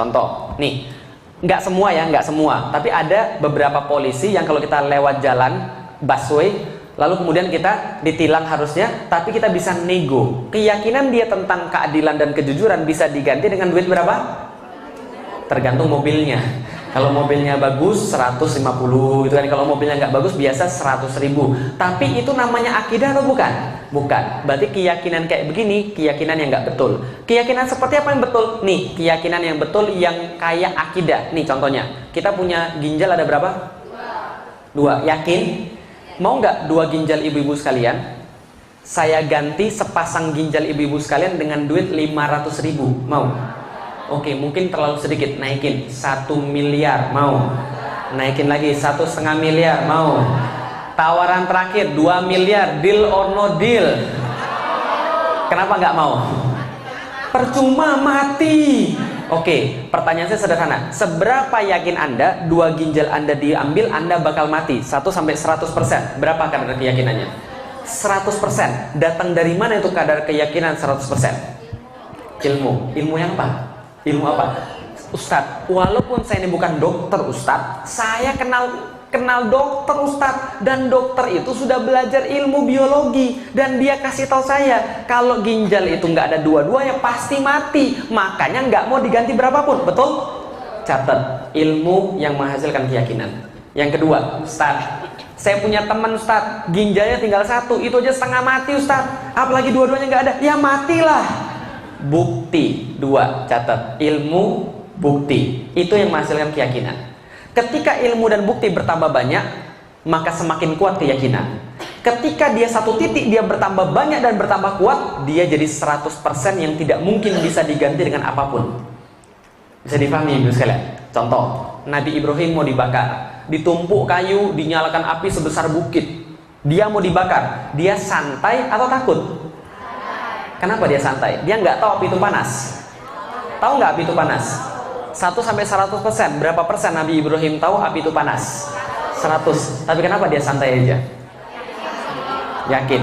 Contoh, nih, nggak semua ya, nggak semua, tapi ada beberapa polisi yang kalau kita lewat jalan busway, lalu kemudian kita ditilang harusnya, tapi kita bisa nego. Keyakinan dia tentang keadilan dan kejujuran bisa diganti dengan duit berapa? Tergantung mobilnya. Kalau mobilnya bagus 150 itu kan, kalau mobilnya nggak bagus biasa 100.000. Tapi itu namanya akidah atau bukan? Bukan. Berarti keyakinan kayak begini keyakinan yang nggak betul. Keyakinan seperti apa yang betul? Nih, keyakinan yang betul yang kayak akidah. Nih contohnya, kita punya ginjal ada berapa? Dua. Yakin? Mau nggak 2 ginjal ibu-ibu sekalian saya ganti sepasang ginjal ibu-ibu sekalian dengan duit 500.000? Mau? Oke, mungkin terlalu sedikit, naikin 1 miliar, mau? Naikin lagi 1,5 miliar, mau? Tawaran terakhir 2 miliar, deal or no deal? Kenapa nggak mau? Percuma, mati. Oke, pertanyaan saya sederhana. Seberapa yakin Anda 2 ginjal Anda diambil Anda bakal mati? 1 sampai 100%. Berapa kadar keyakinannya? 100%. Datang dari mana itu kadar keyakinan 100%? Ilmu. Ilmu yang apa? Ilmu apa? Ustadz, walaupun saya ini bukan dokter Ustadz, saya kenal dokter Ustadz, dan dokter itu sudah belajar ilmu biologi, dan dia kasih tahu saya kalau ginjal itu nggak ada dua-duanya pasti mati, makanya nggak mau diganti berapapun. Betul? Catat, ilmu yang menghasilkan keyakinan. Yang kedua, Ustadz, saya punya teman Ustadz, ginjalnya tinggal 1, itu aja setengah mati Ustadz, apalagi dua-duanya nggak ada, ya matilah. Bukti. 2, catat, ilmu, bukti, itu yang menghasilkan keyakinan. Ketika ilmu dan bukti bertambah banyak, maka semakin kuat keyakinan. Ketika dia satu titik dia bertambah banyak dan bertambah kuat, dia jadi 100% yang tidak mungkin bisa diganti dengan apapun. Bisa dipahami ibu sekalian? Contoh, Nabi Ibrahim mau dibakar, ditumpuk kayu, dinyalakan api sebesar bukit, dia mau dibakar, dia santai atau takut? Kenapa dia santai? Dia nggak tahu api itu panas. Tahu nggak api itu panas? 1 sampai 100%. Berapa persen Nabi Ibrahim tahu api itu panas? 100. Tapi kenapa dia santai aja? Yakin.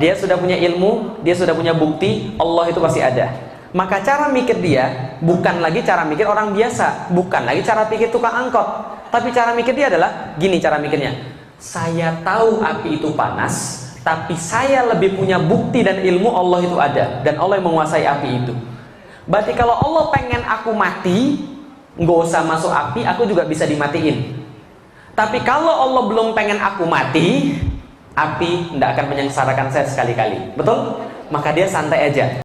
Dia sudah punya ilmu, dia sudah punya bukti, Allah itu pasti ada. Maka cara mikir dia bukan lagi cara mikir orang biasa, bukan lagi cara pikir tukang angkot, tapi cara mikir dia adalah gini cara mikirnya. Saya tahu api itu panas, tapi saya lebih punya bukti dan ilmu Allah itu ada, dan Allah yang menguasai api itu. Berarti kalau Allah pengen aku mati, nggak usah masuk api, aku juga bisa dimatiin. Tapi kalau Allah belum pengen aku mati, api tidak akan menyengsarakan saya sekali-kali. Betul? Maka dia santai aja.